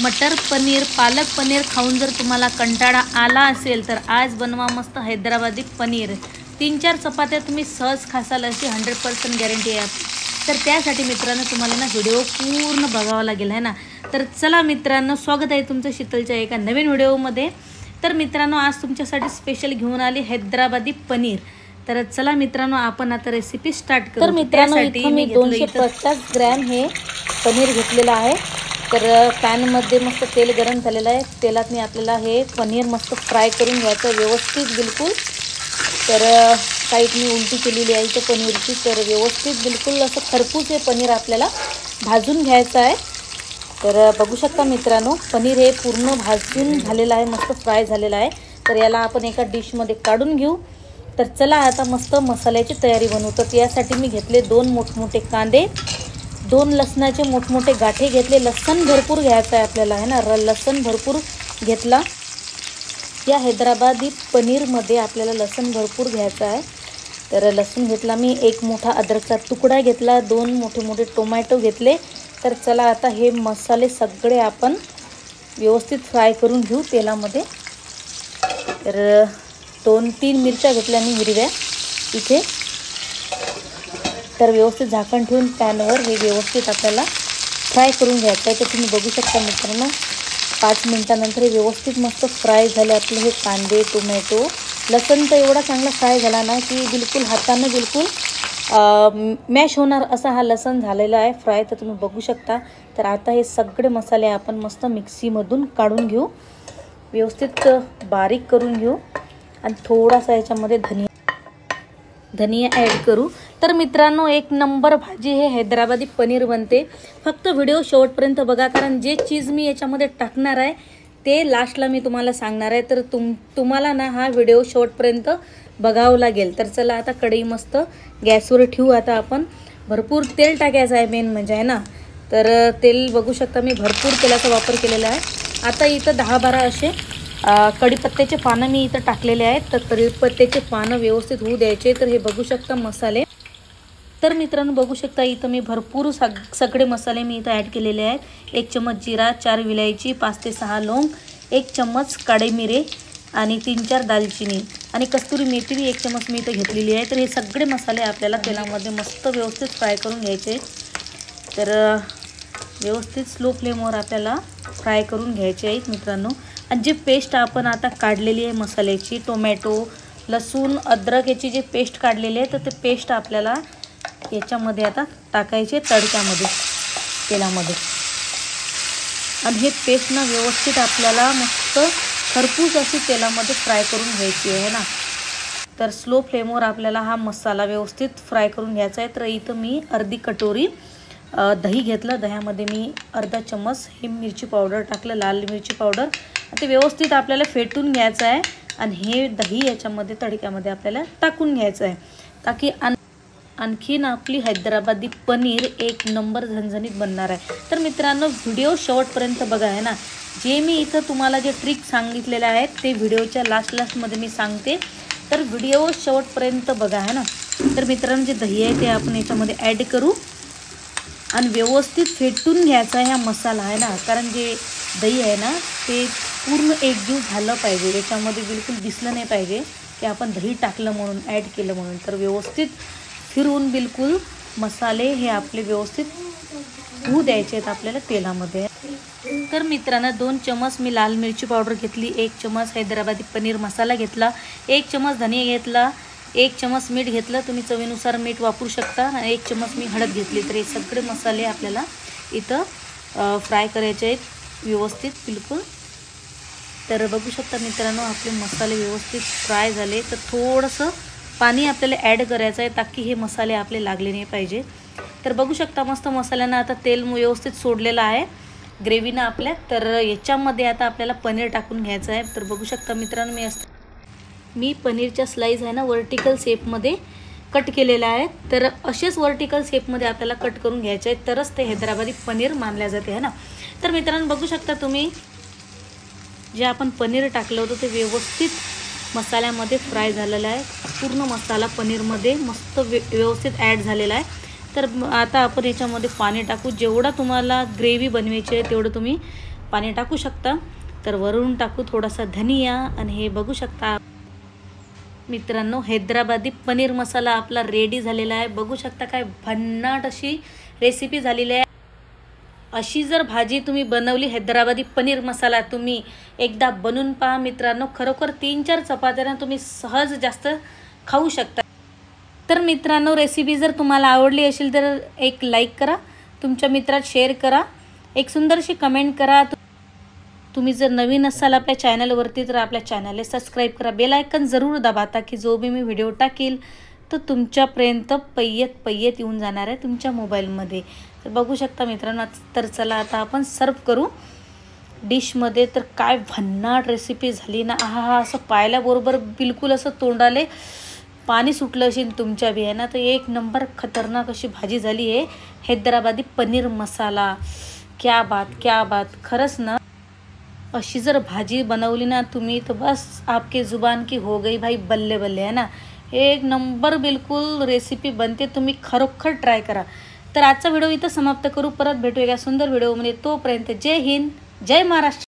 मटर पनीर, पालक पनीर खाऊन जर तुम्हाला कंटाळा आला असेल तर आज बनवा मस्त हैदराबादी पनीर। 3-4 चपात्या तुम्ही सहज खासाल अशी 100% गॅरंटी आहे। तर त्यासाठी मित्रांनो तुम्हाला ना व्हिडिओ पूर्ण बघावा लागेल है ना। तर चला मित्रांनो, स्वागत आहे तुमचं शीतलच्या एका नवीन व्हिडिओमध्ये। तर मित्रांनो आज तुमच्यासाठी स्पेशल घेऊन आली हैदराबादी पनीर। तर चला मित्रांनो आपण आता रेसिपी स्टार्ट करू। तर मित्रांनो इथे मी 250 ग्रॅम हे पनीर घेतलेलं आहे। तर पॅन मध्ये मस्त तेल गरम झालेलं आहे। तेलात मी आपल्याला हे पनीर मस्त फ्राय करून घ्यायचं व्यवस्थित बिलकुल। तर साईडनी उलटी केलेली आहे इथे पनीरची। तर व्यवस्थित बिलकुल असं खरपूस हे पनीर आपल्याला भाजून घ्यायचं आहे। तर बघू शकता मित्रांनो पनीर हे पूर्ण भाजून झालेलं आहे, मस्त फ्राय झालेलं आहे। तर याला आपण एका डिशमध्ये काढून घेऊ। तर चला आता मस्त मसाल्याची तयारी बनवू। तर यासाठी मी घेतले 2 मोठमोठे कांदे, 2 लसणाचे मोठमोठे गाठे घेतले। लसण भरपूर घ्यायचं आहे आपल्याला है ना, लसण भरपूर घेतला। या हैदराबादी पनीरमध्ये आपल्याला लसण भरपूर घ्यायचं आहे। तर लसूण घेतला मी, 1 मोठा अद्रकचा तुकडा घेतला, 2 मोठे मोठे टोमॅटो घेतले। तर चला आता हे मसाले सगळे आपण व्यवस्थित फ्राय करून घेऊ तेलामध्ये। तर 2-3 मिरच्या घेतल्या मी हिरव्या इथे। तर व्यवस्थित झाकण ठेवून पॅनवर हे व्यवस्थित आपल्याला फ्राय करून घ्यायचं आहे। तर तुम्ही बघू शकता मित्रांनो 5 मिनिटानंतर हे व्यवस्थित मस्त फ्राय झाले आपले हे कांदे, टोमॅटो, लसूण तर एवढा चांगला फ्राय झाला ना की बिलकुल हातानं बिलकुल मॅश होणार असा हा लसूण झालेला आहे फ्राय। तर तुम्ही बघू शकता। तर आता हे सगळे मसाले आपण मस्त मिक्सीमधून काढून घेऊ, व्यवस्थित बारीक करून घेऊ आणि थोडासा याच्यामध्ये धनिया ॲड करू। तर मित्रांनो 1 नंबर भाजी हे हैदराबादी पनीर बनते। फक्त व्हिडिओ शेवटपर्यंत बघा, कारण जे चीज मी याच्यामध्ये टाकणार आहे ते लास्टला मी तुम्हाला सांगणार आहे। तर तुम्हाला ना हा व्हिडिओ शेवटपर्यंत बघावं लागेल। तर चला आता कढई मस्त गॅसवर ठेवू। आता आपण भरपूर तेल टाकायचं आहे मेन म्हणजे आहे ना। तर तेल बघू शकता मी भरपूर तेलाचा वापर केलेला आहे। आता इथं 10-12 असे कढीपत्त्याचे पानं मी इथं टाकलेले आहेत। तर कढीपत्त्याचे पानं व्यवस्थित होऊ द्यायचे। तर हे बघू शकता मसाले। तर मित्रांनो बघू शकता इथं मी भरपूर सगळे मसाले मी इथं ॲड केलेले आहेत। 1 चम्मच जिरा, 4 विलायची, 5 ते 6 लवंग, 1 चम्मच काळे मिरे आणि 3-4 दालचिनी आणि कस्तुरी मेथी भी 1 चम्मच मी इथं घेतलेली आहे। तर हे सगळे मसाले आपल्याला तेलामध्ये मस्त व्यवस्थित फ्राय करून घ्यायचे। तर व्यवस्थित स्लो फ्लेमवर आपल्याला फ्राय करून घ्यायचे आहेत मित्रांनो। आणि जे पेस्ट आपण आता काढलेली आहे मसाल्याची, टोमॅटो, लसूण, अद्रक याची जी पेस्ट काढलेली आहे तर ते पेस्ट आपल्याला याच्यामध्ये आता टाकायचे तडक्यामध्ये तेलामध्ये। आणि हे पेस्ट ना व्यवस्थित आपल्याला मस्त खरपूस अशी तेलामध्ये फ्राय करून घ्यायची आहे ना। तर स्लो फ्लेमवर आपल्याला हा मसाला व्यवस्थित फ्राय करून घ्यायचा आहे। तर इथं मी अर्धी कटोरी दही घेतलं, दह्यामध्ये मी अर्धा चम्मच ही मिरची पावडर टाकलं, लाल मिरची पावडर। ते व्यवस्थित आपल्याला फेटून घ्यायचं आहे आणि हे दही याच्यामध्ये तडक्यामध्ये आपल्याला टाकून घ्यायचं आहे, ताकी आणखीन आपली हैदराबादी पनीर 1 नंबर झणझणीत बनणार आहे। तर मित्रांनो व्हिडिओ शेवटपर्यंत बघा आहे ना। जे मी इथं तुम्हाला जे ट्रिक सांगितलेल्या आहेत ते व्हिडिओच्या लास्टमध्ये मी सांगते। तर व्हिडिओ शेवटपर्यंत बघा आहे ना। तर मित्रांनो जे दही आहे ते आपण याच्यामध्ये ॲड करू आणि व्यवस्थित फेटून घ्यायचा हा मसाला आहे ना। कारण जे दही आहे ना ते पूर्ण एकजीव झालं पाहिजे, याच्यामध्ये बिलकुल दिसलं नाही पाहिजे की आपण दही टाकलं म्हणून, ॲड केलं म्हणून। तर व्यवस्थित फिरवून बिलकुल मसाले हे आपले व्यवस्थित होऊ द्यायचे आहेत आपल्याला तेलामध्ये। तर मित्रांनो 2 चम्मच मी लाल मिरची पावडर घेतली, 1 चम्मच हैदराबादी पनीर मसाला घेतला, 1 चम्मच धनिया घेतला, 1 चम्मच मीठ घेतलं, तुम्ही चवीनुसार मीठ वापरू शकता, आणि 1 चम्मच मी हळद घेतली। तर हे सगळे मसाले आपल्याला इथं फ्राय करायचे आहेत व्यवस्थित बिलकुल। तर बघू शकता मित्रांनो आपले मसाले व्यवस्थित फ्राय झाले। तर थोडंसं पाणी आपल्याला ॲड करायचं आहे, ताकी हे मसाले आपले लागले नाही पाहिजे। तर बघू शकता मस्त मसाल्यांना आता तेल व्यवस्थित सोडलेलं आहे ग्रेव्हीनं आपल्या। तर याच्यामध्ये आता आपल्याला पनीर टाकून घ्यायचं आहे। तर बघू शकता मित्रांनो मी पनीरच्या स्लाइस आहे ना वर्टिकल शेपमध्ये कट केलेला आहे। तर असेच वर्टिकल शेपमध्ये आपल्याला कट करून घ्यायचे आहेत, तरच ते हैदराबादी पनीर मानल्या जाते है ना। तर मित्रांनो बघू शकता तुम्ही जे आपण पनीर टाकलं होतं ते व्यवस्थित मसाल्यामध्ये फ्राय झालेला आहे। पूर्ण मसाला पनीरमध्ये मस्त व्यवस्थित ॲड झालेला आहे। तर आता आपण याच्यामध्ये पाणी टाकू, जेवढा तुम्हाला ग्रेव्ही बनवायची आहे तेवढं तुम्ही पाणी टाकू शकता. तर वरून टाकू थोडासा धनिया आणि हे बघू शकता मित्रांनो, हैदराबादी पनीर मसाला आपला रेडी झालेला आहे. बघू शकता काय भन्नाट अशी रेसिपी झालेली आहे. अशी जर भाजी तुम्ही बनवली हैदराबादी पनीर मसाला, तुम्ही एकदा बनवून पहा मित्रांनो. खरोखर 3-4 चपात्यांना तुम्ही सहज जास्त खाऊ शकता. तर मित्रांनो, रेसिपी जर तुम्हाला आवडली असेल तर एक लाईक करा, तुमच्या मित्रात शेअर करा, एक सुंदरशी कमेंट करा. तुम्ही जर नवीन असाल आपल्या चॅनलवरती तर आपल्या चॅनलला सबस्क्राईब करा, बेल आयकन जरूर दाबा, ताकी जो बी मी व्हिडिओ टाकील तो तुमच्यापर्यंत पय्यत येऊन जाणार आहे तुमच्या मोबाईलमध्ये. तर बघू शकता मित्रांनो. तर चला आता आपण सर्व करू डिशमध्ये. तर काय भन्नाट रेसिपी झाली ना, असं पाहिल्याबरोबर बिलकुल असं तोंडाले पाणी सुटलं असेल तुमच्या बी आहे ना. तर एक नंबर खतरनाक अशी भाजी झाली आहे हैदराबादी पनीर मसाला. क्या बात खरंच ना, अशी जर भाजी बनवली ना तुम्ही तर बस आपके जुबान की हो गई भाई, बल्ले बल्ले है ना. एक नंबर बिलकुल रेसिपी बनते, तुम्ही खरोखर ट्राय करा. तर आजचा व्हिडिओ इथं समाप्त करू. परत भेटूया सुंदर व्हिडिओमध्ये. तोपर्यंत जय हिंद, जय महाराष्ट्र.